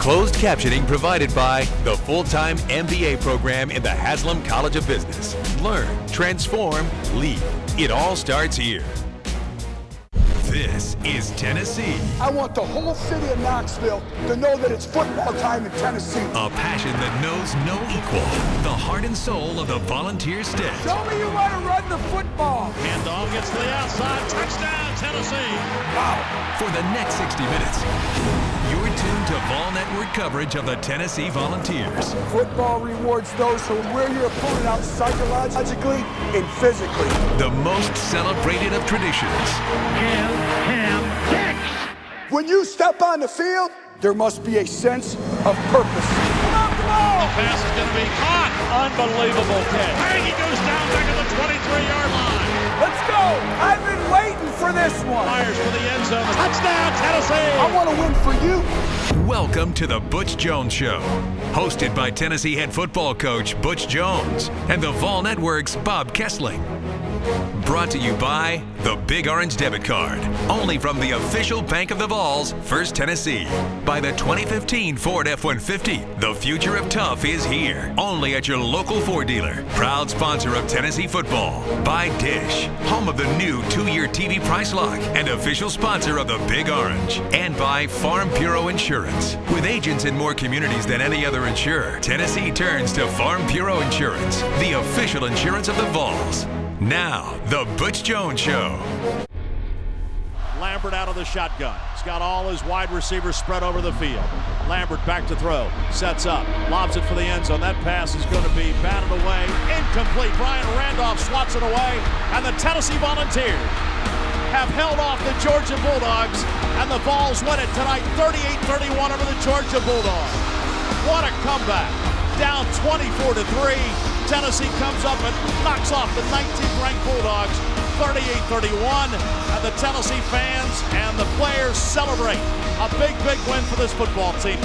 Closed captioning provided by the full-time MBA program in the Haslam College of Business. Learn, transform, lead. It all starts here. This is Tennessee. I want the whole city of Knoxville to know that it's football time in Tennessee. A passion that knows no equal. The heart and soul of the Volunteer State. Show me you want to run the football. Handoff gets to the outside. Touchdown, Tennessee. Wow. For the next 60 minutes, you're tuned to Vol Network coverage of the Tennessee Volunteers. Football rewards those who wear your opponent out psychologically and physically. The most celebrated of traditions. When you step on the field, there must be a sense of purpose. The pass is going to be caught. Unbelievable catch. Bang, he goes down back at the 23-yard line. Let's go. I've been waiting for this one. Fires for the end zone. Touchdown, Tennessee. I want to win for you. Welcome to the Butch Jones Show, hosted by Tennessee head football coach Butch Jones and the Vol Network's Bob Kessling. Brought to you by the Big Orange Debit Card, only from the official Bank of the Vols, First Tennessee. By the 2015 Ford F-150, the future of tough is here, only at your local Ford dealer. Proud sponsor of Tennessee football. By Dish, home of the new 2-year TV price lock and official sponsor of the Big Orange. And by Farm Bureau Insurance. With agents in more communities than any other insurer, Tennessee turns to Farm Bureau Insurance, the official insurance of the Vols. Now, the Butch Jones Show. Lambert out of the shotgun. He's got all his wide receivers spread over the field. Lambert back to throw. Sets up. Lobs it for the end zone. That pass is going to be batted away. Incomplete. Brian Randolph swats it away. And the Tennessee Volunteers have held off the Georgia Bulldogs. And the Vols win it tonight 38-31 over the Georgia Bulldogs. What a comeback. Down 24-3. Tennessee comes up and knocks off the 19th ranked Bulldogs 38-31, and the Tennessee fans and the players celebrate a big win for this football team.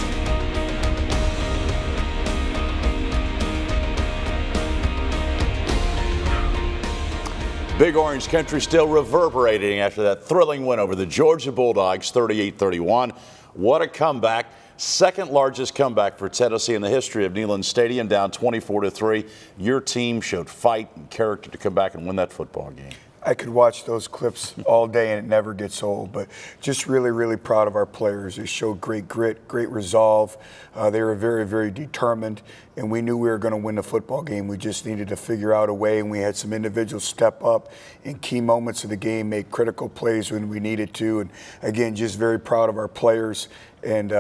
Big Orange Country still reverberating after that thrilling win over the Georgia Bulldogs 38-31. What a comeback. Second largest comeback for Tennessee in the history of Neyland Stadium, down 24-3. Your team showed fight and character to come back and win that football game. I could watch those clips all day and it never gets old, but just really, really proud of our players. They showed great grit, great resolve. They were very, very determined, and we knew we were going to win the football game. We just needed to figure out a way, and we had some individuals step up in key moments of the game, make critical plays when we needed to, and again, just very proud of our players and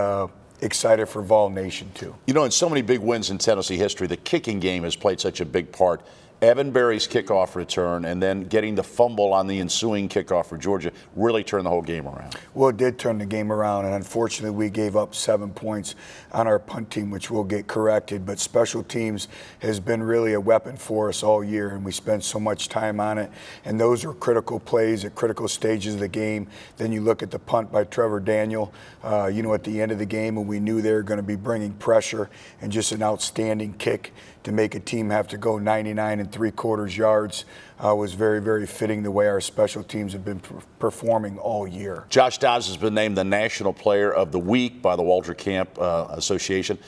excited for Vol Nation too. You know, in so many big wins in Tennessee history, the kicking game has played such a big part. Evan Berry's kickoff return and then getting the fumble on the ensuing kickoff for Georgia really turned the whole game around. Well, it did turn the game around, and unfortunately we gave up 7 points on our punt team, which will get corrected. But special teams has been really a weapon for us all year, and we spent so much time on it. And those are critical plays at critical stages of the game. Then you look at the punt by Trevor Daniel, at the end of the game, and we knew they were going to be bringing pressure, and just an outstanding kick to make a team have to go 99 3/4 yards was very, very fitting the way our special teams have been performing all year. Josh Dobbs has been named the National Player of the Week by the Walter Camp Association.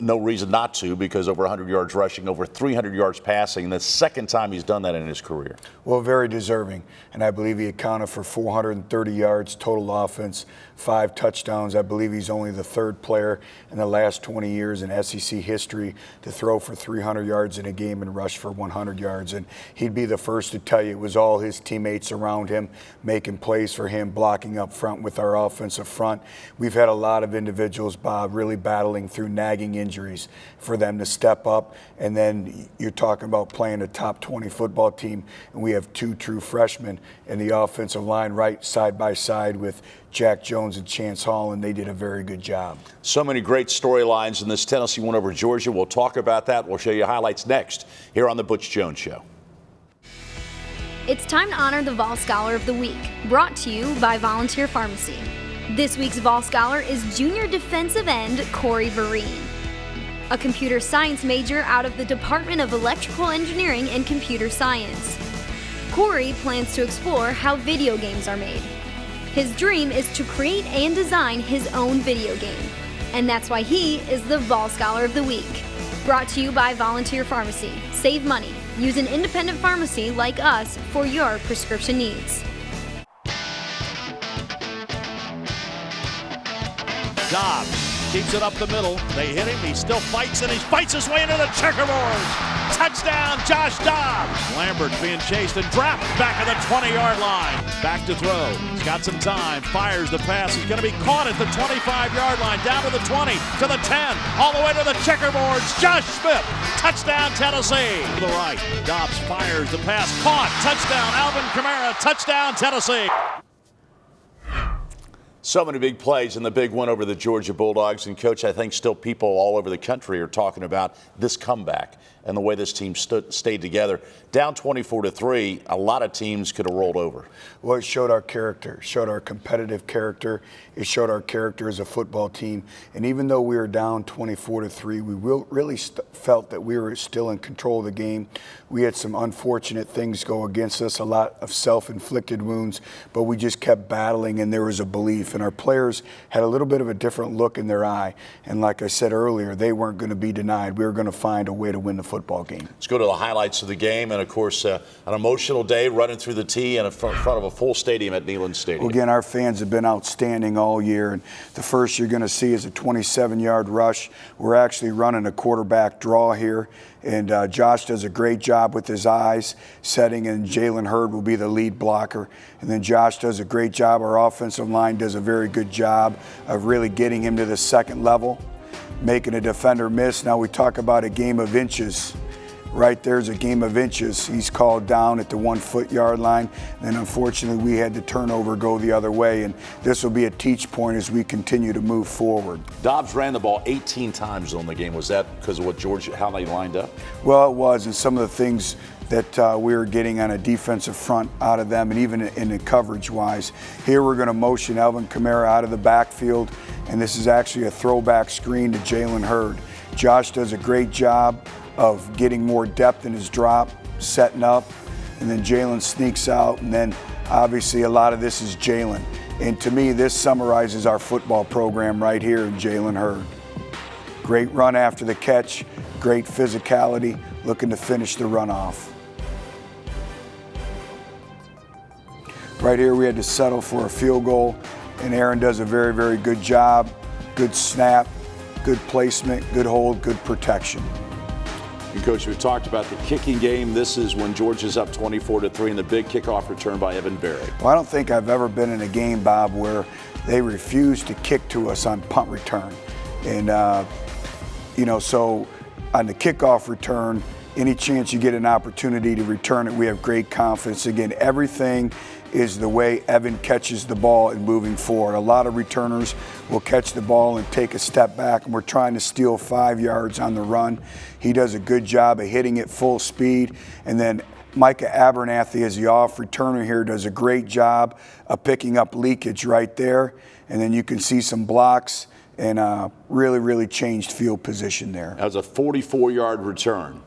No reason not to, because over 100 yards rushing, over 300 yards passing, the second time he's done that in his career. Well, very deserving, and I believe he accounted for 430 yards total offense, 5 touchdowns. I believe he's only the third player in the last 20 years in SEC history to throw for 300 yards in a game and rush for 100 yards, and he'd be the first to tell you it was all his teammates around him making plays for him, blocking up front with our offensive front. We've had a lot of individuals, Bob, really battling through nagging injuries for them to step up, and then you're talking about playing a top 20 football team, and we have 2 true freshmen in the offensive line right side by side with Jack Jones and Chance Hall, and they did a very good job. So many great storylines in this Tennessee win over Georgia. We'll talk about that. We'll show you highlights next here on the Butch Jones Show. It's time to honor the Vol Scholar of the Week, brought to you by Volunteer Pharmacy. This week's Vol Scholar is junior defensive end Corey Vereen, a computer science major out of the Department of Electrical Engineering and Computer Science. Corey plans to explore how video games are made. His dream is to create and design his own video game. and that's why he is the Vol Scholar of the Week. Brought to you by Volunteer Pharmacy. Save money. Use an independent pharmacy like us for your prescription needs. Dobbs keeps it up the middle. They hit him. He still fights, and he fights his way into the checkerboard. Touchdown, Josh Dobbs. Lambert being chased and dropped back at the 20-yard line. Back to throw. He's got some time. Fires the pass. He's going to be caught at the 25-yard line. Down to the 20, to the 10, all the way to the checkerboards. Josh Smith. Touchdown, Tennessee. To the right. Dobbs fires the pass. Caught. Touchdown, Alvin Kamara. Touchdown, Tennessee. So many big plays in the big win over the Georgia Bulldogs. And, Coach, I think still people all over the country are talking about this comeback and the way this team stayed together. Down 24-3, a lot of teams could have rolled over. Well, it showed our character, showed our competitive character. It showed our character as a football team. And even though we were down 24-3, we really felt that we were still in control of the game. We had some unfortunate things go against us, a lot of self-inflicted wounds, but we just kept battling, and there was a belief. And our players had a little bit of a different look in their eye. And like I said earlier, they weren't going to be denied. We were going to find a way to win the football game. Let's go to the highlights of the game. And, of course, an emotional day running through the tee in front of a full stadium at Neyland Stadium. Well, again, our fans have been outstanding all year. And the first you're going to see is a 27-yard rush. We're actually running a quarterback draw here. And Josh does a great job with his eyes setting, and Jalen Hurd will be the lead blocker. And then Josh does a great job. Our offensive line does a very good job of really getting him to the second level, making a defender miss. Now we talk about a game of inches. Right there's a game of inches. He's called down at the 1 foot yard line. And unfortunately, we had the turnover go the other way. And this will be a teach point as we continue to move forward. Dobbs ran the ball 18 times on the game. Was that because of what Georgia, how they lined up? Well, it was. And some of the things that we were getting on a defensive front out of them, and even in the coverage-wise. Here we're going to motion Alvin Kamara out of the backfield. And this is actually a throwback screen to Jalen Hurd. Josh does a great job of getting more depth in his drop, setting up, and then Jalen sneaks out, and then obviously a lot of this is Jalen. And to me, this summarizes our football program right here in Jalen Hurd. Great run after the catch, great physicality, looking to finish the run off. Right here we had to settle for a field goal, and Aaron does a very, very good job. Good snap, good placement, good hold, good protection. And, Coach, we talked about the kicking game. This is when Georgia's up 24-3 in the big kickoff return by Evan Barrett. Well, I don't think I've ever been in a game, Bob, where they refused to kick to us on punt return. And, so on the kickoff return, any chance you get an opportunity to return it, we have great confidence. Again, everything is the way Evan catches the ball and moving forward. A lot of returners will catch the ball and take a step back, and we're trying to steal 5 yards on the run. He does a good job of hitting it full speed. And then Micah Abernathy, as the off returner here, does a great job of picking up leakage right there. And then you can see some blocks and really, really changed field position there. That was a 44-yard return.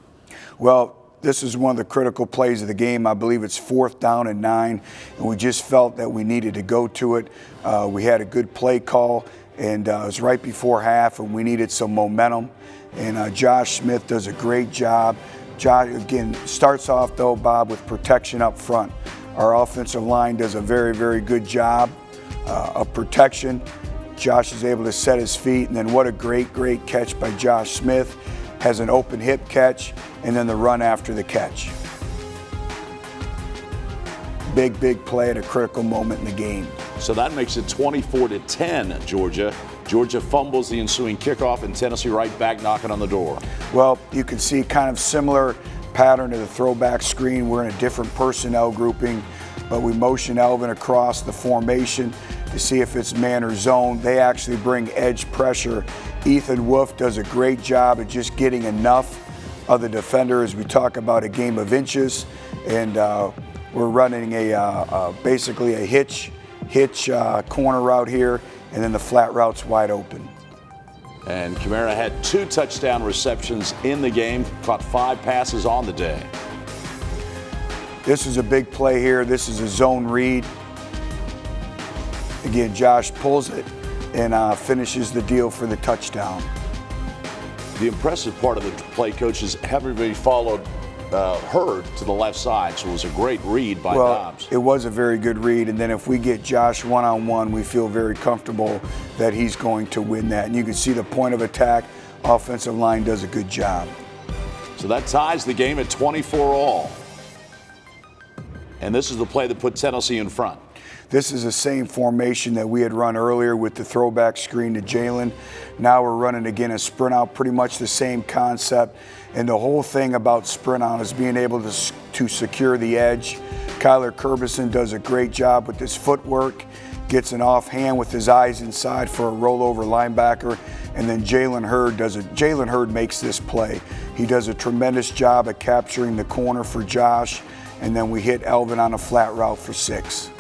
Well, this is one of the critical plays of the game. I believe it's 4th down and 9, and we just felt that we needed to go to it. We had a good play call, and it was right before half, and we needed some momentum. And Josh Smith does a great job. Josh, again, starts off, though, Bob, with protection up front. Our offensive line does a very, very good job of protection. Josh is able to set his feet, and then what a great, great catch by Josh Smith. Has an open hip catch, and then the run after the catch. Big, big play at a critical moment in the game. So that makes it 24-10, Georgia. Georgia fumbles the ensuing kickoff, and Tennessee right back knocking on the door. Well, you can see kind of similar pattern to the throwback screen. We're in a different personnel grouping, but we motion Alvin across the formation to see if it's man or zone. They actually bring edge pressure. Ethan Wolf does a great job of just getting enough of the defender as we talk about a game of inches. And we're running basically a hitch corner route here, and then the flat route's wide open. And Kamara had 2 touchdown receptions in the game, caught 5 passes on the day. This is a big play here. This is a zone read. Again, Josh pulls it, and finishes the deal for the touchdown. The impressive part of the play, coach, is everybody followed Hurd to the left side, so it was a great read by Dobbs. It was a very good read, and then if we get Josh one-on-one, we feel very comfortable that he's going to win that. And you can see the point of attack, offensive line does a good job. So that ties the game at 24-all. And this is the play that put Tennessee in front. This is the same formation that we had run earlier with the throwback screen to Jalen. Now we're running again a sprint out, pretty much the same concept. And the whole thing about sprint out is being able to secure the edge. Kyler Kurbison does a great job with his footwork, gets an offhand with his eyes inside for a rollover linebacker, and then Jalen Hurd makes this play. He does a tremendous job at capturing the corner for Josh, and then we hit Elvin on a flat route for 6.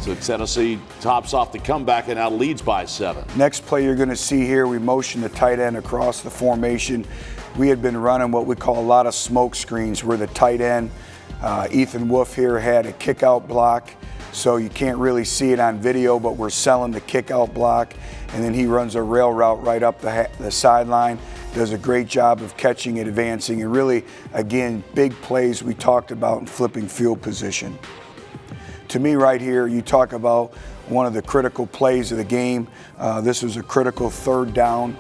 So Tennessee tops off the comeback and now leads by 7. Next play you're going to see here, we motion the tight end across the formation. We had been running what we call a lot of smoke screens where the tight end, Ethan Wolf here, had a kick out block. So you can't really see it on video, but we're selling the kick out block. And then he runs a rail route right up the sideline. Does a great job of catching and advancing. And really, again, big plays we talked about in flipping field position. To me right here, you talk about one of the critical plays of the game. This was a critical third down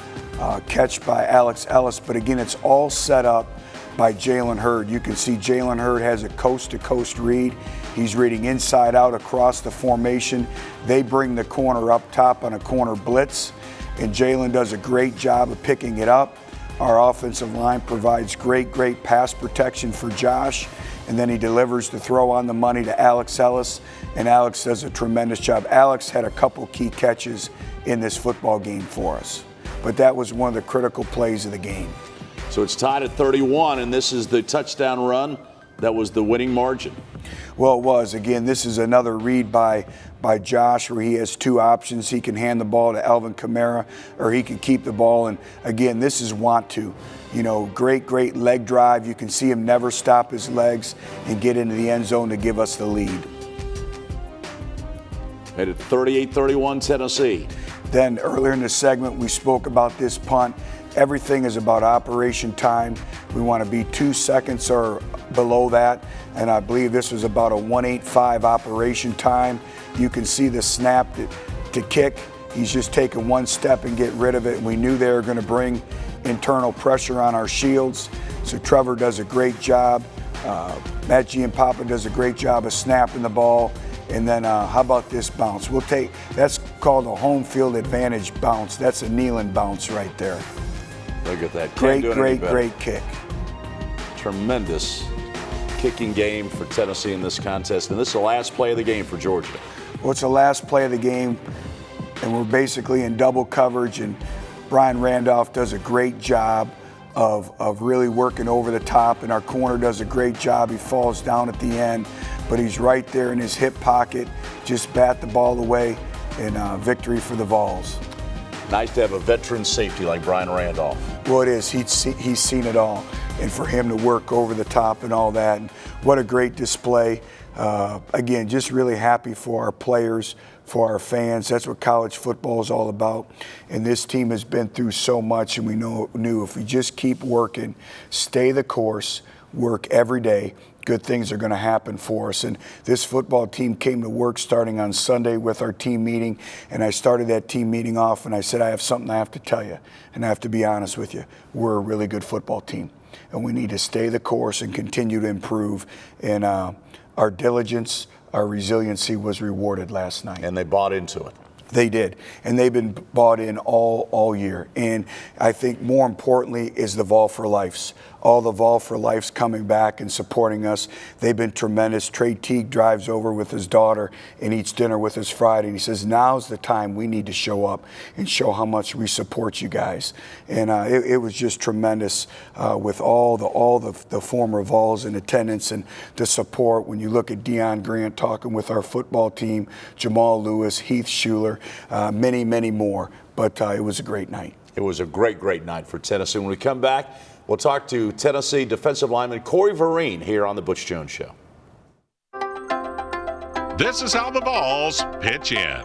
catch by Alex Ellis, but again, it's all set up by Jalen Hurd. You can see Jalen Hurd has a coast-to-coast read. He's reading inside out across the formation. They bring the corner up top on a corner blitz, and Jalen does a great job of picking it up. Our offensive line provides great pass protection for Josh, and then he delivers the throw on the money to Alex Ellis, and Alex does a tremendous job. Alex had a couple key catches in this football game for us, but that was one of the critical plays of the game. So it's tied at 31, and this is the touchdown run that was the winning margin. Well, it was. Again, this is another read by Josh where he has 2 options. He can hand the ball to Alvin Kamara, or he can keep the ball. And again, this is want to. You know, great leg drive. You can see him never stop his legs and get into the end zone to give us the lead. At 38-31 Tennessee. Then earlier in the segment, we spoke about this punt. Everything is about operation time. We want to be 2 seconds or below that, and I believe this was about a 1:85 operation time. You can see the snap to kick. He's just taking 1 step and get rid of it. We knew they were going to bring internal pressure on our shields, so Trevor does a great job. Matt Giampapa does a great job of snapping the ball. And then how about this bounce? That's called a home field advantage bounce. That's a kneeling bounce right there. Look at that. Great kick. Tremendous kicking game for Tennessee in this contest. And this is the last play of the game for Georgia. Well, it's the last play of the game, and we're basically in double coverage, and Brian Randolph does a great job of really working over the top, and our corner does a great job. He falls down at the end, but he's right there in his hip pocket, just bat the ball away, and victory for the Vols. Nice to have a veteran safety like Brian Randolph. Well, it is. He's seen it all. And for him to work over the top and all that, and what a great display. Again, just really happy for our players, for our fans. That's what college football is all about. And this team has been through so much, and we knew if we just keep working, stay the course, work every day, good things are going to happen for us. And this football team came to work starting on Sunday with our team meeting, and I started that team meeting off, and I said, I have something I have to tell you, and I have to be honest with you. We're a really good football team, and we need to stay the course and continue to improve. And our diligence, our resiliency was rewarded last night. And they bought into it. They did, and they've been bought in all year. And I think more importantly is the Vol for Lifes. All the Vol for Lifes coming back and supporting us. They've been tremendous. Trey Teague drives over with his daughter and eats dinner with us Friday. And he says, now's the time we need to show up and show how much we support you guys. And it was just tremendous with all the former Vols in attendance and the support. When you look at Deion Grant talking with our football team, Jamal Lewis, Heath Schuler, many more. But it was a great night. It was a great night for Tennessee. When we come back, we'll talk to Tennessee defensive lineman Corey Vereen here on the Butch Jones Show. This is how the Vols pitch in.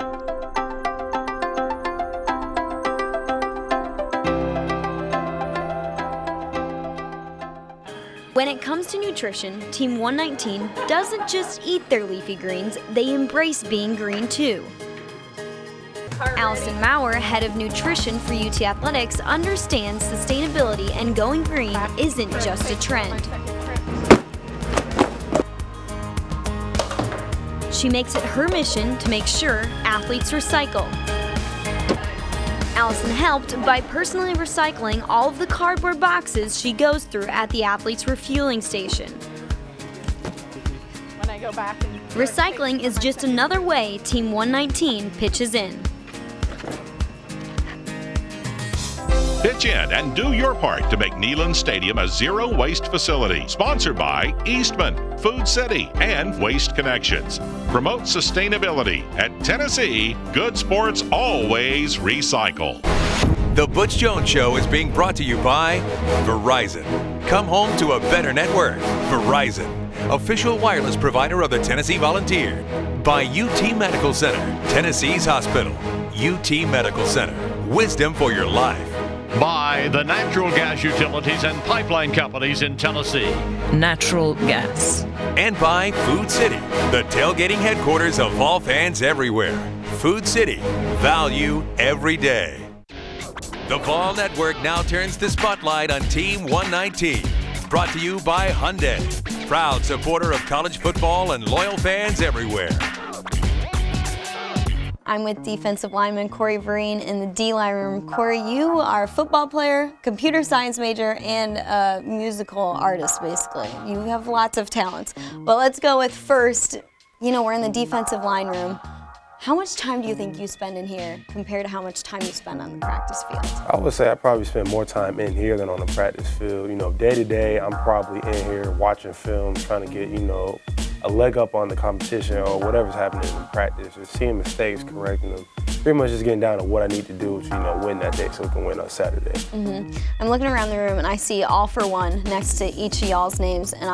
When it comes to nutrition, Team 119 doesn't just eat their leafy greens, they embrace being green too. Allison Maurer, head of nutrition for UT Athletics, understands sustainability and going green isn't just a trend. She makes it her mission to make sure athletes recycle. Allison helped by personally recycling all of the cardboard boxes she goes through at the athletes' refueling station. When I go back and Recycling is just another way Team 119 pitches in. Pitch in and do your part to make Neyland Stadium a zero-waste facility. Sponsored by Eastman, Food City, and Waste Connections. Promote sustainability. At Tennessee, good sports always recycle. The Butch Jones Show is being brought to you by Verizon. Come home to a better network. Verizon, official wireless provider of the Tennessee Volunteer. By UT Medical Center, Tennessee's hospital. UT Medical Center, wisdom for your life. By the natural gas utilities and pipeline companies in Tennessee. Natural gas. And by Food City, the tailgating headquarters of Vol fans everywhere. Food City, value every day. The Vol Network now turns the spotlight on Team 119. Brought to you by Hyundai, proud supporter of college football and loyal fans everywhere. I'm with defensive lineman Corey Vereen in the D-line room. Corey, you are a football player, computer science major, and a musical artist, basically. You have lots of talents. But let's go with first, we're in the defensive line room. How much time do you think you spend in here compared to how much time you spend on the practice field? I would say I probably spend more time in here than on the practice field. Day to day, I'm probably in here watching film, trying to get, a leg up on the competition or whatever's happening in practice, just seeing mistakes, correcting them. Pretty much just getting down to what I need to do to, win that day so we can win on Saturday. I'm looking around the room and I see All for One next to each of y'all's names and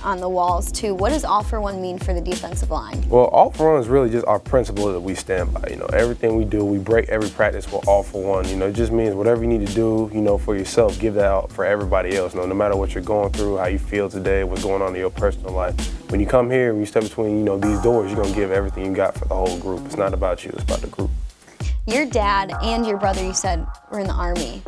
on the walls too. What does All for One mean for the defensive line? Well, All for One is really just our principle that we stand by. Everything we do, we break every practice with All for One. It just means whatever you need to do, for yourself, give that out for everybody else. No matter what you're going through, how you feel today, what's going on in your personal life. When you come here, when you step between, these doors, you're gonna give everything you got for the whole group. It's not about you, it's about the group. Your dad and your brother, you said, were in the Army.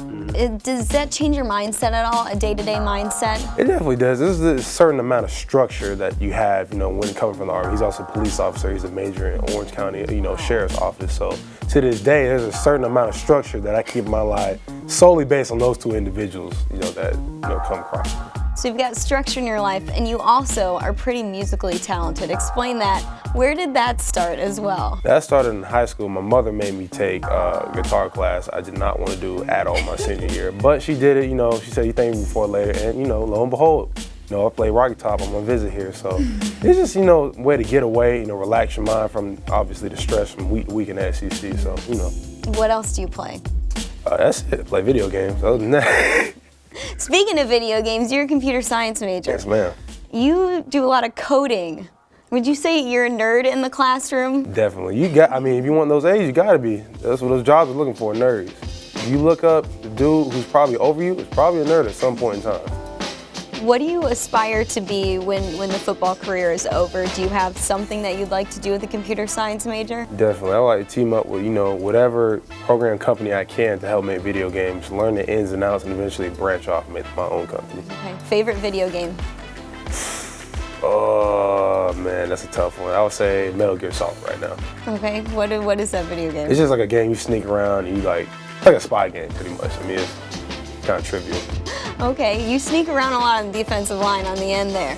Does that change your mindset at all, a day-to-day mindset? It definitely does. There's a certain amount of structure that you have, when coming from the Army. He's also a police officer. He's a major in Orange County, Sheriff's Office. So to this day, there's a certain amount of structure that I keep in my life solely based on those two individuals, that, come across. So you've got structure in your life, and you also are pretty musically talented. Explain that. Where did that start as well? That started in high school. My mother made me take guitar class. I did not want to do at all my senior year, but she did it. She said, "You thank me before or later," and lo and behold, I play Rocky Top on my visit here. So it's just a way to get away, relax your mind from obviously the stress from week in the SEC. So What else do you play? That's it. Play video games. Other than that. Speaking of video games, you're a computer science major. Yes, ma'am. You do a lot of coding. Would you say you're a nerd in the classroom? Definitely. If you want those A's, you gotta be. That's what those jobs are looking for, nerds. If you look up the dude who's probably over you, is probably a nerd at some point in time. What do you aspire to be when the football career is over? Do you have something that you'd like to do with a computer science major? Definitely. I like to team up with, whatever program company I can to help make video games, learn the ins and outs, and eventually branch off and make my own company. Okay. Favorite video game? Oh, man, that's a tough one. I would say Metal Gear Solid right now. Okay. What is that video game? It's just like a game you sneak around and it's like a spy game pretty much. It's kind of trivial. Okay, you sneak around a lot on the defensive line on the end there.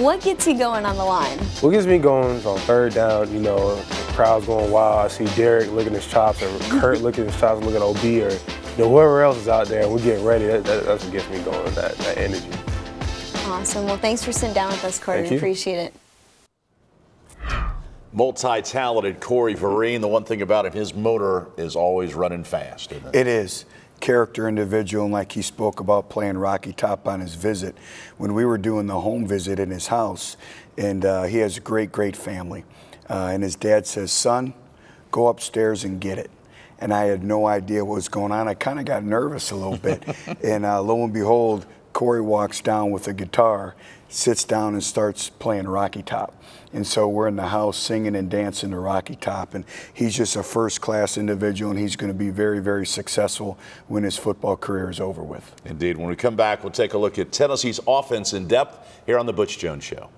What gets you going on the line? What gets me going is on third down, the crowd's going wild. I see Derek licking his chops, or Kurt licking his chops, looking at OB, or whoever else is out there, and we're getting ready. That's what gets me going, that energy. Awesome. Well, thanks for sitting down with us, Corey. We appreciate it. Multi-talented Corey Vereen. The one thing about him, his motor is always running fast, isn't it? It is. Character individual, and like he spoke about playing Rocky Top on his visit, when we were doing the home visit in his house, and he has a great family. and his dad says, "Son, go upstairs and get it." And I had no idea what was going on. I kind of got nervous a little bit. And lo and behold, Corey walks down with a guitar, sits down and starts playing Rocky Top. And so we're in the house singing and dancing to Rocky Top. And he's just a first-class individual, and he's going to be very, very successful when his football career is over with. Indeed. When we come back, we'll take a look at Tennessee's offense in depth here on the Butch Jones Show.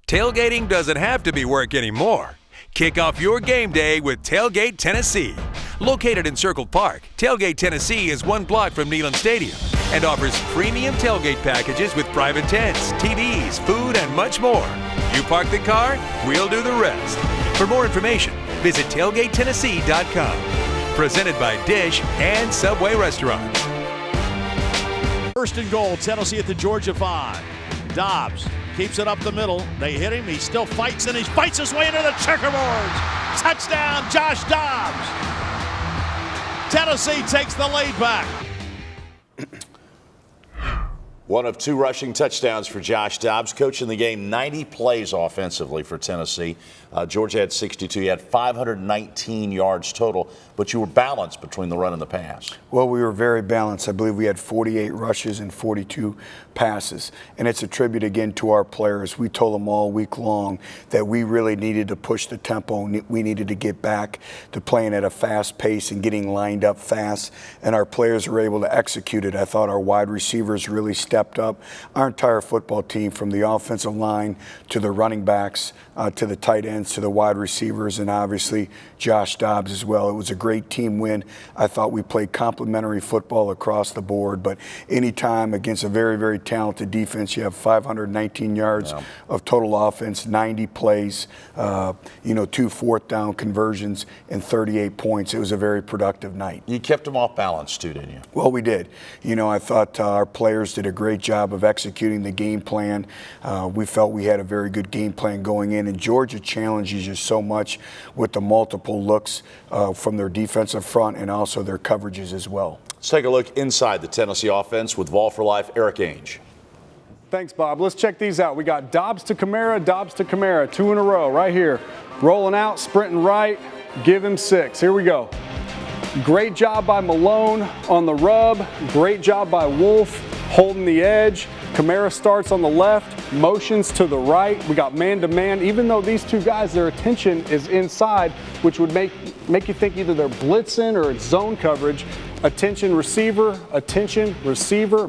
Tailgating doesn't have to be work anymore. Kick off your game day with Tailgate Tennessee. Located in Circle Park, Tailgate Tennessee is 1 block from Neyland Stadium and offers premium tailgate packages with private tents, TVs, food, and much more. You park the car, we'll do the rest. For more information, visit tailgatetennessee.com. Presented by Dish and Subway Restaurants. First and goal, Tennessee at the Georgia 5. Dobbs keeps it up the middle. They hit him. He still fights, and he fights his way into the checkerboards. Touchdown, Josh Dobbs. Tennessee takes the lead back. One of 2 rushing touchdowns for Josh Dobbs, coaching the game 90 plays offensively for Tennessee. Georgia had 62. He had 519 yards total, but you were balanced between the run and the pass. Well, we were very balanced. I believe we had 48 rushes and 42 passes. And it's a tribute again to our players. We told them all week long that we really needed to push the tempo. We needed to get back to playing at a fast pace and getting lined up fast. And our players were able to execute it. I thought our wide receivers really stepped up. Our entire football team, from the offensive line to the running backs, to the tight ends, to the wide receivers, and obviously Josh Dobbs as well. It was a great team win. I thought we played complementary football across the board, but anytime against a very, very talented defense, you have 519 yards of total offense, 90 plays, 2 4th down conversions, and 38 points. It was a very productive night. You kept them off balance too, didn't you? Well, we did. I thought our players did a great job of executing the game plan. We felt we had a very good game plan going in, and Georgia challenges you so much with the multiple looks from their defensive front and also their coverages as well. Let's take a look inside the Tennessee offense with Vol for Life, Eric Ainge. Thanks, Bob. Let's check these out. We got Dobbs to Kamara, 2 in a row right here. Rolling out, sprinting right, give him 6. Here we go. Great job by Malone on the rub. Great job by Wolf holding the edge. Kamara starts on the left, motions to the right. We got man-to-man. Even though these 2 guys, their attention is inside, which would make you think either they're blitzing or it's zone coverage. Attention receiver,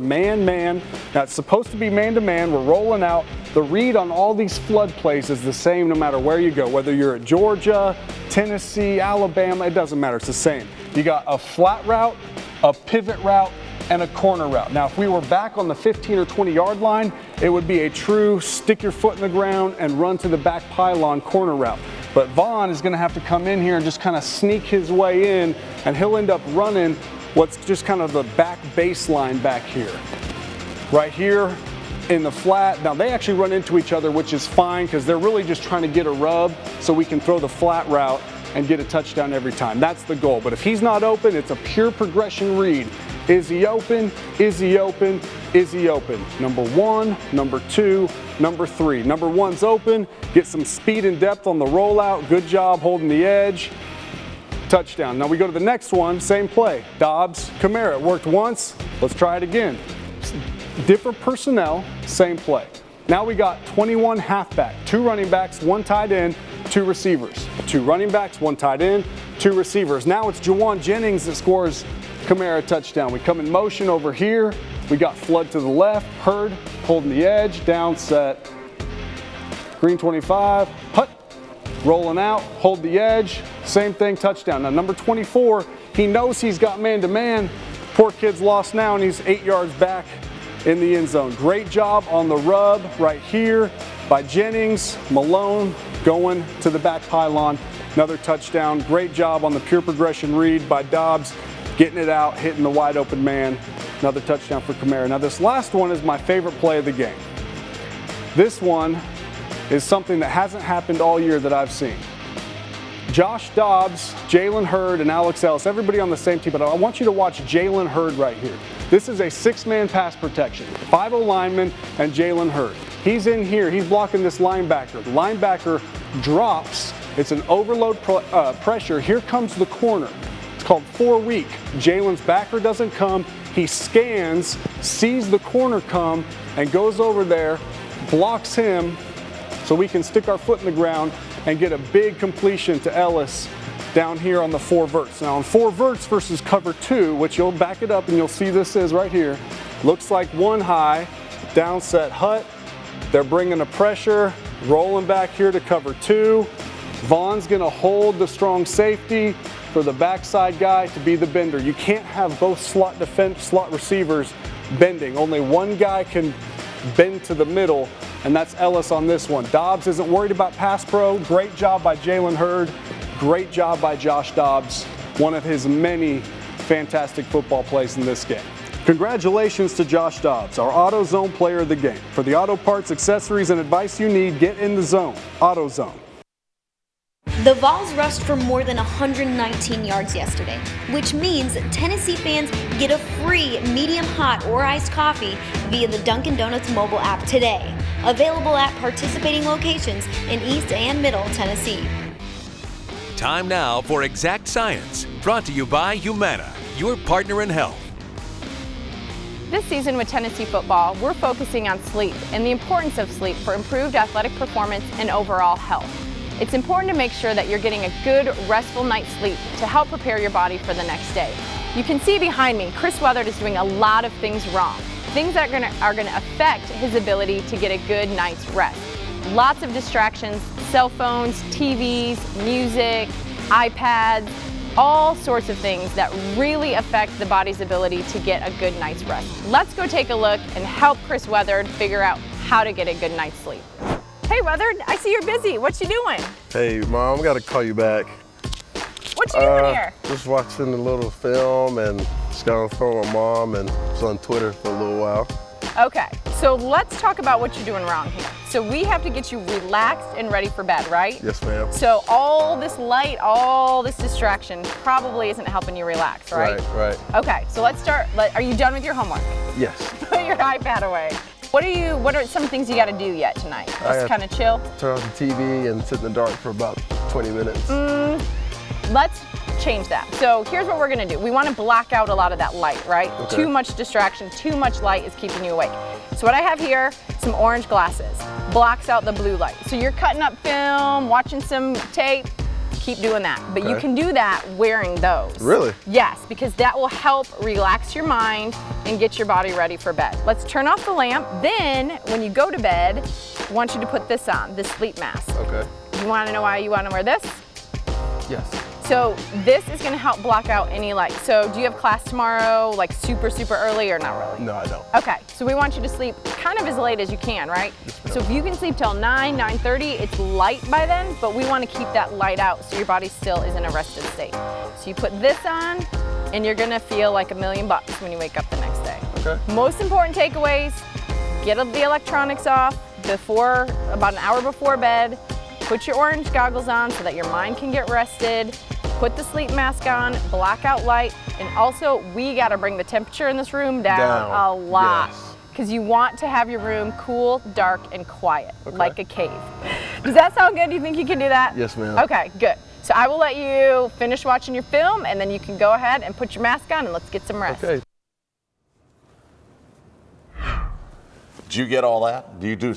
man. Now it's supposed to be man-to-man. We're rolling out. The read on all these flood plays is the same no matter where you go. Whether you're at Georgia, Tennessee, Alabama, it doesn't matter. It's the same. You got a flat route, a pivot route, and a corner route. Now, if we were back on the 15 or 20 yard line, it would be a true stick your foot in the ground and run to the back pylon corner route. But Vaughn is going to have to come in here and just kind of sneak his way in, and he'll end up running what's just kind of the back baseline back here. Right here in the flat. Now, they actually run into each other, which is fine because they're really just trying to get a rub so we can throw the flat route and get a touchdown every time. That's the goal. But if he's not open, it's a pure progression read. Is he open? Is he open? Is he open? Number 1, number 2, number 3. Number 1's open. Get some speed and depth on the rollout. Good job holding the edge. Touchdown. Now we go to the next one. Same play. Dobbs, Kamara. It worked once. Let's try it again. Different personnel, same play. Now we got 21 halfback, 2 running backs, 1 tight end, 2 receivers. 2 running backs, 1 tight end, 2 receivers. Now it's Juwan Jennings that scores Kamara a touchdown. We come in motion over here. We got Flood to the left, Hurd holding the edge, down set. Green 25, hut, rolling out, hold the edge, same thing, touchdown. Now number 24, he knows he's got man-to-man. Poor kid's lost now and he's 8 yards back in the end zone. Great job on the rub right here by Jennings. Malone going to the back pylon. Another touchdown. Great job on the pure progression read by Dobbs, getting it out, hitting the wide open man. Another touchdown for Kamara. Now this last one is my favorite play of the game. This one is something that hasn't happened all year that I've seen. Josh Dobbs, Jalen Hurd, and Alex Ellis, everybody on the same team, but I want you to watch Jalen Hurd right here. This is a 6-man pass protection, 5 linemen and Jalen Hurd. He's in here. He's blocking this linebacker. The linebacker drops. It's an overload pressure. Here comes the corner. It's called 4 weak. Jalen's backer doesn't come. He scans, sees the corner come, and goes over there, blocks him, so we can stick our foot in the ground and get a big completion to Ellis down here on the 4 verts. Now on 4 verts versus cover 2, which you'll back it up and you'll see this is right here, looks like 1 high, down set hut. They're bringing the pressure, rolling back here to cover 2. Vaughn's gonna hold the strong safety for the backside guy to be the bender. You can't have both slot receivers bending. Only one guy can bend to the middle, and that's Ellis on this one. Dobbs isn't worried about pass pro. Great job by Jalen Hurd. Great job by Josh Dobbs. One of his many fantastic football plays in this game. Congratulations to Josh Dobbs, our AutoZone player of the game. For the auto parts, accessories, and advice you need, get in the zone. AutoZone. The Vols rushed for more than 119 yards yesterday, which means Tennessee fans get a free medium hot or iced coffee via the Dunkin' Donuts mobile app today. Available at participating locations in East and Middle Tennessee. Time now for Exact Science, brought to you by Humana, your partner in health. This season with Tennessee football, we're focusing on sleep and the importance of sleep for improved athletic performance and overall health. It's important to make sure that you're getting a good, restful night's sleep to help prepare your body for the next day. You can see behind me, Chris Weatherd is doing a lot of things wrong. Things that are gonna affect his ability to get a good night's rest. Lots of distractions, cell phones, TVs, music, iPads, all sorts of things that really affect the body's ability to get a good night's rest. Let's go take a look and help Chris Weatherd figure out how to get a good night's sleep. Hey Weatherd, I see you're busy. What you doing? Hey Mom, gotta call you back. What you doing here? Just watching a little film and just got on the phone with Mom and was on Twitter for a little while. Okay, so let's talk about what you're doing wrong here. So we have to get you relaxed and ready for bed, right? Yes, ma'am. So all this light, all this distraction probably isn't helping you relax, right? Right. Okay, so let's start. Are you done with your homework? Yes. Put your iPad away. What are some things you got to do yet tonight? Just kind of chill? Turn off the TV and sit in the dark for about 20 minutes. Let's change that. So here's what we're gonna do. We wanna block out a lot of that light, right? Okay. Too much distraction, too much light is keeping you awake. So what I have here, some orange glasses, blocks out the blue light. So you're cutting up film, watching some tape, keep doing that. But you can do that wearing those. Really? Yes, because that will help relax your mind and get your body ready for bed. Let's turn off the lamp. Then when you go to bed, I want you to put this on, this sleep mask. Okay. You wanna know why you wanna wear this? Yes. So this is gonna help block out any light. So do you have class tomorrow, like super early or not really? No, I don't. Okay, so we want you to sleep kind of as late as you can, right? Yes, so if you can sleep till 9:30, it's light by then, but we wanna keep that light out so your body still is in a rested state. So you put this on, and you're gonna feel like $1,000,000 when you wake up the next day. Okay. Most important takeaways, get the electronics off about an hour before bed. Put your orange goggles on so that your mind can get rested. Put the sleep mask on, blackout light, and also we gotta bring the temperature in this room down a lot. Because you want to have your room cool, dark, and quiet, like a cave. Does that sound good? Do you think you can do that? Yes, ma'am. Okay, good. So I will let you finish watching your film, and then you can go ahead and put your mask on, and let's get some rest. Okay. Do you get all that? Do you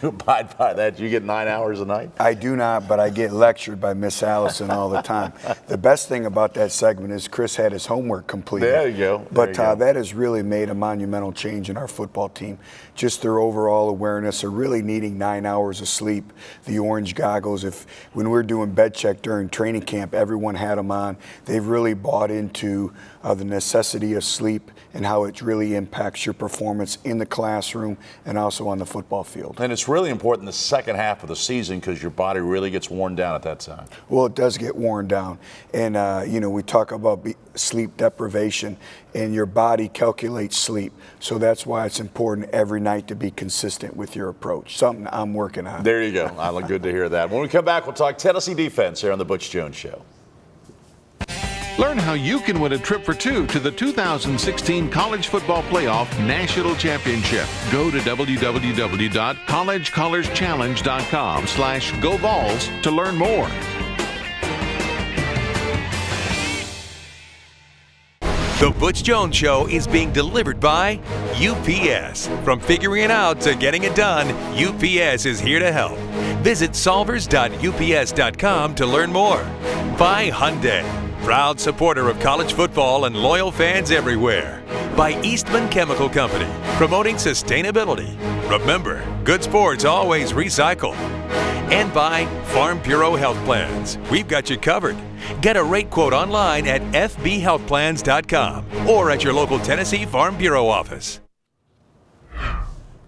abide by that? Do you get 9 hours a night? I do not, but I get lectured by Miss Allison all the time. The best thing about that segment is Chris had his homework completed. There you go. But that has really made a monumental change in our football team. Just their overall awareness of really needing 9 hours of sleep. The orange goggles, when we're doing bed check during training camp, everyone had them on. They've really bought into the necessity of sleep and how it really impacts your performance in the classroom and also on the football field. And it's really important the second half of the season because your body really gets worn down at that time. Well, it does get worn down. And, we talk about sleep deprivation, and your body calculates sleep. So that's why it's important every night to be consistent with your approach, something I'm working on. There you go. Good to hear that. When we come back, we'll talk Tennessee defense here on The Butch Jones Show. Learn how you can win a trip for two to the 2016 College Football Playoff National Championship. Go to www.collegecolorschallenge.com/GoVols to learn more. The Butch Jones Show is being delivered by UPS. From figuring it out to getting it done, UPS is here to help. Visit solvers.ups.com to learn more. By Hyundai, proud supporter of college football and loyal fans everywhere. By Eastman Chemical Company, promoting sustainability. Remember, good sports always recycle. And by Farm Bureau Health Plans. We've got you covered. Get a rate quote online at fbhealthplans.com or at your local Tennessee Farm Bureau office.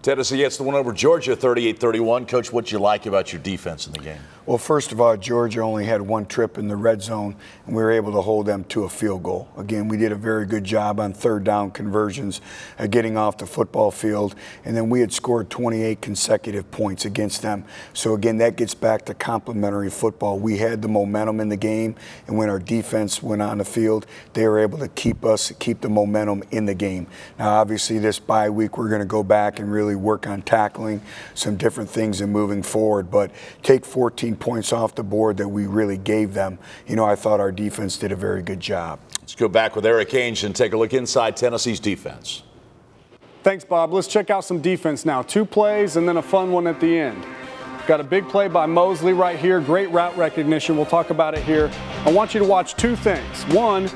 Tennessee gets the one over Georgia 38-31. Coach, what you like about your defense in the game? Well, first of all, Georgia only had one trip in the red zone, and we were able to hold them to a field goal. Again, we did a very good job on third down conversions, getting off the football field, and then we had scored 28 consecutive points against them. So again, that gets back to complementary football. We had the momentum in the game, and when our defense went on the field, they were able to keep the momentum in the game. Now, obviously, this bye week, we're going to go back and really work on tackling some different things and moving forward, but take 14 points off the board that we really gave them. You know, I thought our defense did a very good job. Let's go back with Eric Ainge and take a look inside Tennessee's defense. Thanks, Bob. Let's check out some defense now. 2 plays and then a fun one at the end. Got a big play by Mosley right here. Great route recognition. We'll talk about it here. I want you to watch 2 things. 1,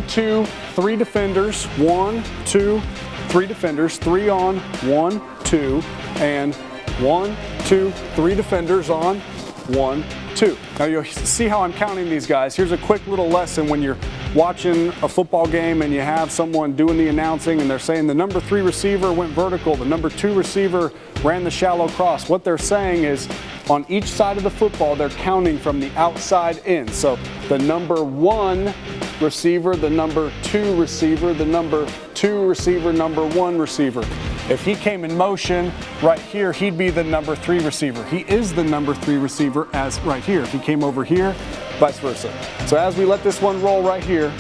2, 3 defenders. 1, 2, 3 defenders. 3 on, 1, 2, and 1, 2, 3 defenders on, 1, 2. Now you'll see how I'm counting these guys. Here's a quick little lesson when you're watching a football game and you have someone doing the announcing and they're saying the number 3 receiver went vertical, the number 2 receiver ran the shallow cross. What they're saying is on each side of the football, they're counting from the outside in. So the number 1 receiver, the number 2 receiver, the number 2 receiver, number 1 receiver. If he came in motion right here, he'd be the number 3 receiver. He is the number 3 receiver as right here. If he came over here, vice versa. So as we let this one roll right here,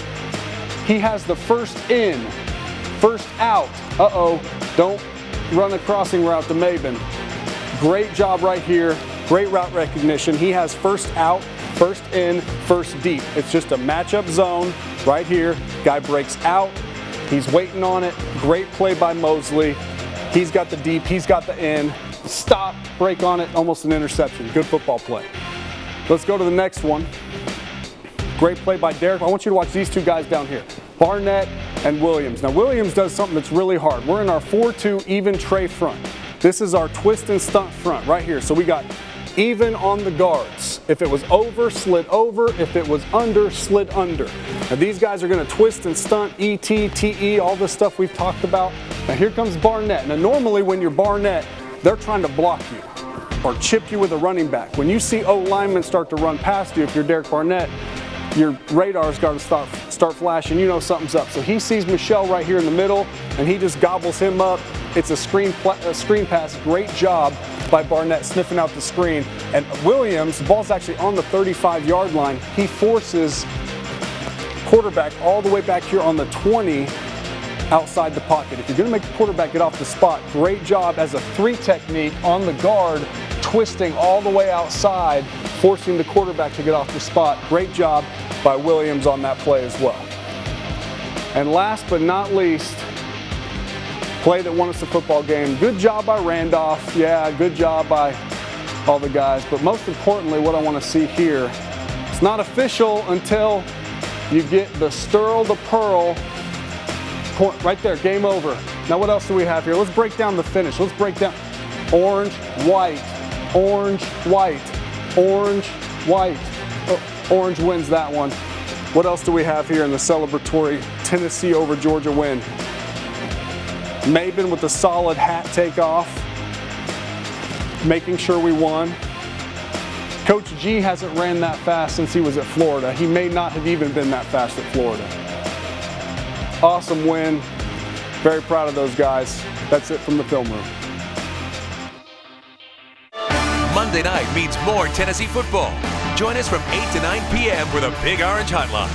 he has the first in, first out. Uh-oh, don't run a crossing route to Maben. Great job right here. Great route recognition. He has first out, first in, first deep. It's just a matchup zone right here. Guy breaks out. He's waiting on it. Great play by Mosley. He's got the deep, he's got the in. Stop, break on it, almost an interception. Good football play. Let's go to the next one. Great play by Derek. I want you to watch these 2 guys down here, Barnett and Williams. Now Williams does something that's really hard. We're in our 4-2 even tray front. This is our twist and stunt front right here. So we got even on the guards. If it was over, slid over. If it was under, slid under. Now these guys are going to twist and stunt, ET, TE, all this stuff we've talked about. Now here comes Barnett. Now normally when you're Barnett, they're trying to block you or chip you with a running back. When you see O linemen start to run past you, if you're Derek Barnett, your radar's got to start flashing. You know something's up. So he sees Michelle right here in the middle, and he just gobbles him up. It's a screen pass. Great job by Barnett sniffing out the screen. And Williams, the ball's actually on the 35-yard line. He forces quarterback all the way back here on the 20 outside the pocket. If you're going to make the quarterback get off the spot, great job as a 3 technique on the guard, twisting all the way outside, forcing the quarterback to get off the spot. Great job by Williams on that play as well. And last but not least, play that won us the football game. Good job by Randolph. Yeah, good job by all the guys. But most importantly, what I want to see here, it's not official until you get the Sterl the Pearl point right there, game over. Now what else do we have here? Let's break down the finish. Let's break down orange, white, orange, white, orange, white. Oh, orange wins that one. What else do we have here in the celebratory Tennessee over Georgia win? Maben with the solid hat takeoff, making sure we won. Coach G hasn't ran that fast since he was at Florida. He may not have even been that fast at Florida. Awesome win. Very proud of those guys. That's it from the film room. Monday night means more Tennessee football. Join us from 8 to 9 p.m. for the Big Orange Hotline.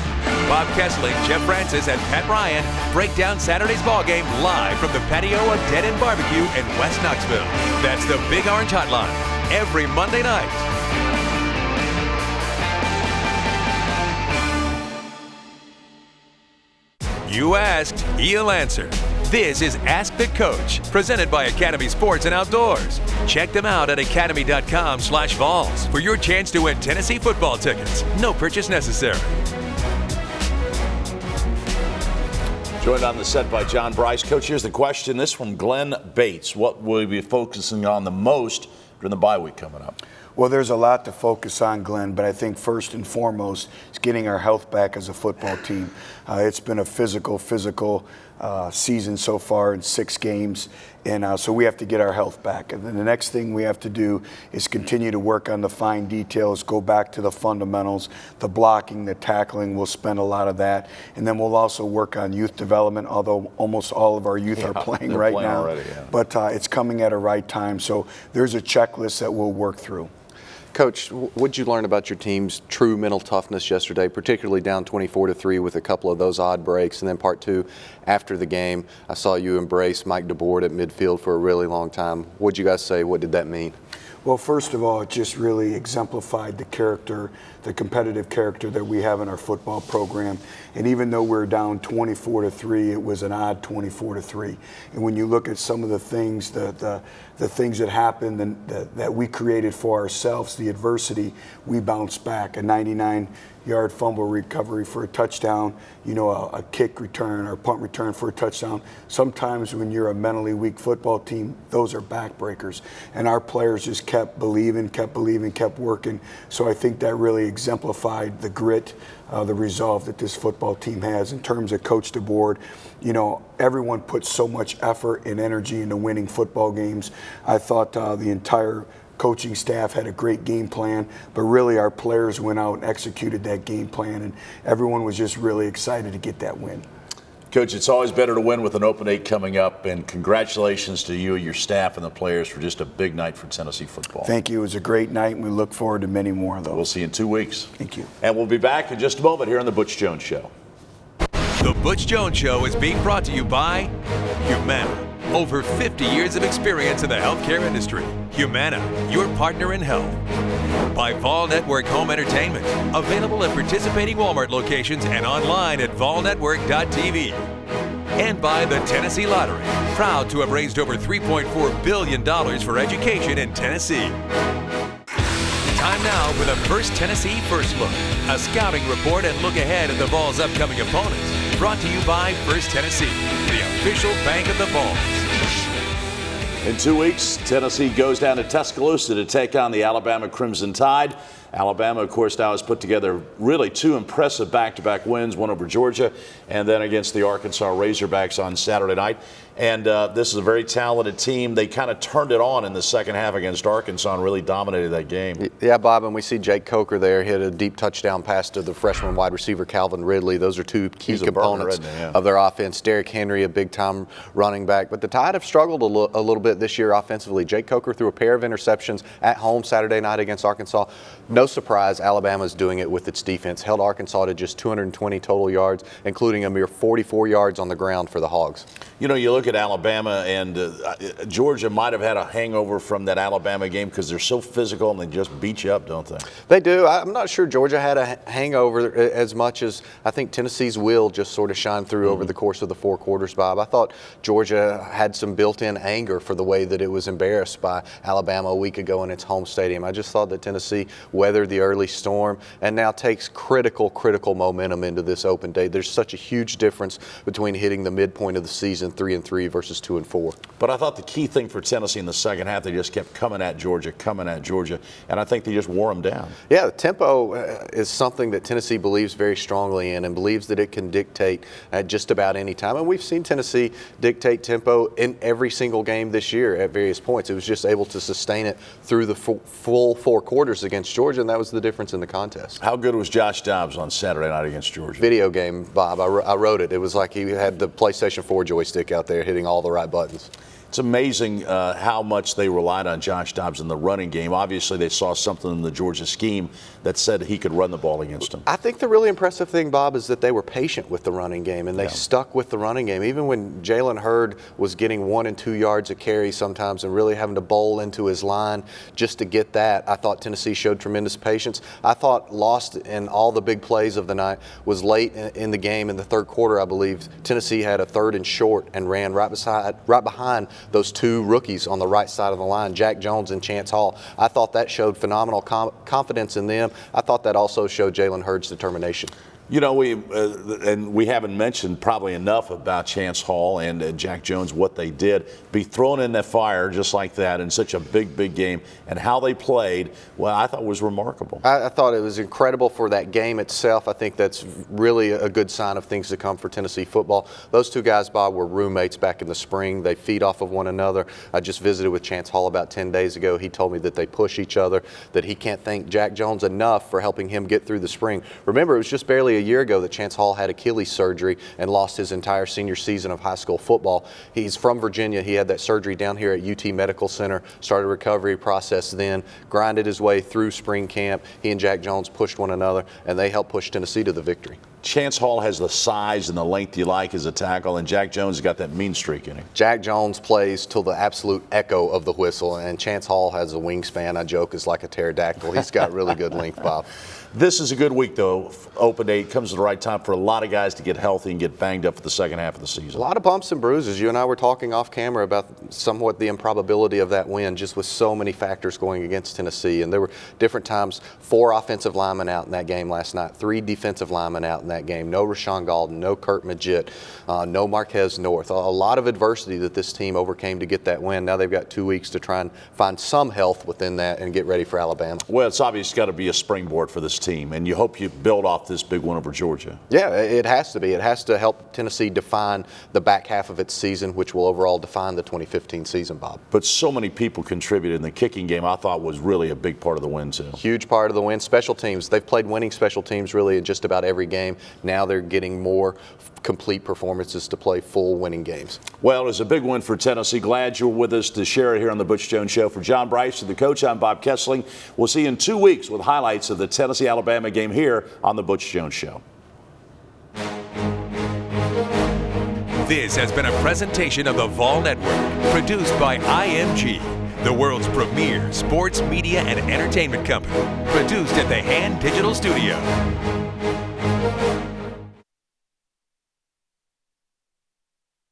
Bob Kessling, Jeff Francis, and Pat Ryan break down Saturday's ballgame live from the patio of Dead End Barbecue in West Knoxville. That's the Big Orange Hotline, every Monday night. You asked, he'll answer. This is Ask the Coach, presented by Academy Sports and Outdoors. Check them out at academy.com/Vols for your chance to win Tennessee football tickets. No purchase necessary. Joined on the set by John Bryce. Coach, here's the question. This from Glenn Bates. What will we be focusing on the most during the bye week coming up? Well, there's a lot to focus on, Glenn, but I think first and foremost is getting our health back as a football team. It's been a physical season so far in 6 games, and so we have to get our health back. And then the next thing we have to do is continue to work on the fine details, go back to the fundamentals, the blocking, the tackling. We'll spend a lot of that. And then we'll also work on youth development, although almost all of our youth are playing right now. Already, yeah. But it's coming at a right time, so there's a checklist that we'll work through. Coach, what did you learn about your team's true mental toughness yesterday, particularly down 24-3 with a couple of those odd breaks? And then part 2, after the game, I saw you embrace Mike DeBoard at midfield for a really long time. What did you guys say? What did that mean? Well, first of all, it just really exemplified the character, the competitive character that we have in our football program. And even though we're down 24-3, it was an odd 24-3. And when you look at some of the things, the things that happened and that we created for ourselves, the adversity, we bounced back. A 99-yard fumble recovery for a touchdown, a kick return or punt return for a touchdown. Sometimes when you're a mentally weak football team, those are backbreakers. And our players just kept believing, kept working. So I think that really exemplified the grit, the resolve that this football team has. In terms of Coach DeBoard, everyone puts so much effort and energy into winning football games. I thought the entire coaching staff had a great game plan, but really our players went out and executed that game plan, and everyone was just really excited to get that win. Coach, it's always better to win with an Open 8 coming up, and congratulations to you, your staff, and the players for just a big night for Tennessee football. Thank you. It was a great night, and we look forward to many more of those. We'll see you in 2 weeks. Thank you. And we'll be back in just a moment here on The Butch Jones Show. The Butch Jones Show is being brought to you by Humana. Over 50 years of experience in the healthcare industry. Humana, your partner in health. By Vol Network Home Entertainment, available at participating Walmart locations and online at volnetwork.tv. And by the Tennessee Lottery, proud to have raised over $3.4 billion for education in Tennessee. Time now for the First Tennessee First Look, a scouting report and look ahead at the Vols' upcoming opponents. Brought to you by First Tennessee, the official bank of the Vols. In 2 weeks, Tennessee goes down to Tuscaloosa to take on the Alabama Crimson Tide. Alabama, of course, now has put together really 2 impressive back-to-back wins, one over Georgia and then against the Arkansas Razorbacks on Saturday night. And this is a very talented team. They kind of turned it on in the second half against Arkansas and really dominated that game. Yeah, Bob, and we see Jake Coker there hit a deep touchdown pass to the freshman wide receiver Calvin Ridley. Those are 2 key components of their offense. Derrick Henry, a big-time running back. But the Tide have struggled a little bit this year offensively. Jake Coker threw a pair of interceptions at home Saturday night against Arkansas. No surprise, Alabama's doing it with its defense. Held Arkansas to just 220 total yards, including a mere 44 yards on the ground for the Hogs. You look at Alabama, and Georgia might have had a hangover from that Alabama game because they're so physical and they just beat you up, don't they? They do. I'm not sure Georgia had a hangover as much as I think Tennessee's will just sort of shined through over the course of the 4 quarters, Bob. I thought Georgia had some built-in anger for the way that it was embarrassed by Alabama a week ago in its home stadium. I just thought that Tennessee weathered the early storm and now takes critical momentum into this open day. There's such a huge difference between hitting the midpoint of the season 3-3 versus 2-4. But I thought the key thing for Tennessee in the second half, they just kept coming at Georgia, and I think they just wore them down. Yeah, the tempo is something that Tennessee believes very strongly in and believes that it can dictate at just about any time. And we've seen Tennessee dictate tempo in every single game this year at various points. It was just able to sustain it through the full 4 quarters against Georgia, and that was the difference in the contest. How good was Josh Dobbs on Saturday night against Georgia? Video game, Bob. I wrote it. It was like he had the PlayStation 4 joystick out there hitting all the right buttons. It's amazing how much they relied on Josh Dobbs in the running game. Obviously, they saw something in the Georgia scheme that said he could run the ball against them. I think the really impressive thing, Bob, is that they were patient with the running game, and they stuck with the running game. Even when Jalen Hurd was getting 1 and 2 yards a carry sometimes and really having to bowl into his line just to get that, I thought Tennessee showed tremendous patience. I thought lost in all the big plays of the night was late in the game in the third quarter, I believe. Tennessee had a 3rd and short and ran right behind those 2 rookies on the right side of the line, Jack Jones and Chance Hall. I thought that showed phenomenal confidence in them. I thought that also showed Jalen Hurd's determination. You know, we haven't mentioned probably enough about Chance Hall and Jack Jones, what they did. Be thrown in that fire just like that in such a big game, and how they played, well, I thought was remarkable. I thought it was incredible for that game itself. I think that's really a good sign of things to come for Tennessee football. Those 2 guys, Bob, were roommates back in the spring. They feed off of one another. I just visited with Chance Hall about 10 days ago. He told me that they push each other, that he can't thank Jack Jones enough for helping him get through the spring. Remember, it was just barely a year ago that Chance Hall had Achilles surgery and lost his entire senior season of high school football. He's from Virginia. He had that surgery down here at UT Medical Center, started a recovery process then, grinded his way through spring camp. He and Jack Jones pushed one another, and they helped push Tennessee to the victory. Chance Hall has the size and the length you like as a tackle, and Jack Jones has got that mean streak in him. Jack Jones plays till the absolute echo of the whistle, and Chance Hall has a wingspan, I joke, is like a pterodactyl. He's got really good length, Bob. This is a good week, though. Open day comes at the right time for a lot of guys to get healthy and get banged up for the second half of the season. A lot of bumps and bruises. You and I were talking off camera about somewhat the improbability of that win, just with so many factors going against Tennessee. And there were different times, 4 offensive linemen out in that game last night, 3 defensive linemen out in that game. No Rashawn Galden, no Kurt Majit, no Marquez North. A lot of adversity that this team overcame to get that win. Now they've got 2 weeks to try and find some health within that and get ready for Alabama. Well, it's obviously got to be a springboard for this team, and you hope you build off this big win over Georgia. Yeah, it has to be. It has to help Tennessee define the back half of its season, which will overall define the 2015 season, Bob. But so many people contributed in the kicking game. I thought was really a big part of the win, too. Huge part of the win. Special teams. They've played winning special teams really in just about every game. Now they're getting more complete performances to play full winning games. Well, it's a big win for Tennessee. Glad you're with us to share it here on the Butch Jones Show. For John Bryce and the coach, I'm Bob Kessling. We'll see you in 2 weeks with highlights of the Tennessee-Alabama game here on the Butch Jones Show. This has been a presentation of the Vol Network, produced by IMG, the world's premier sports, media, and entertainment company. Produced at the Hand Digital Studio.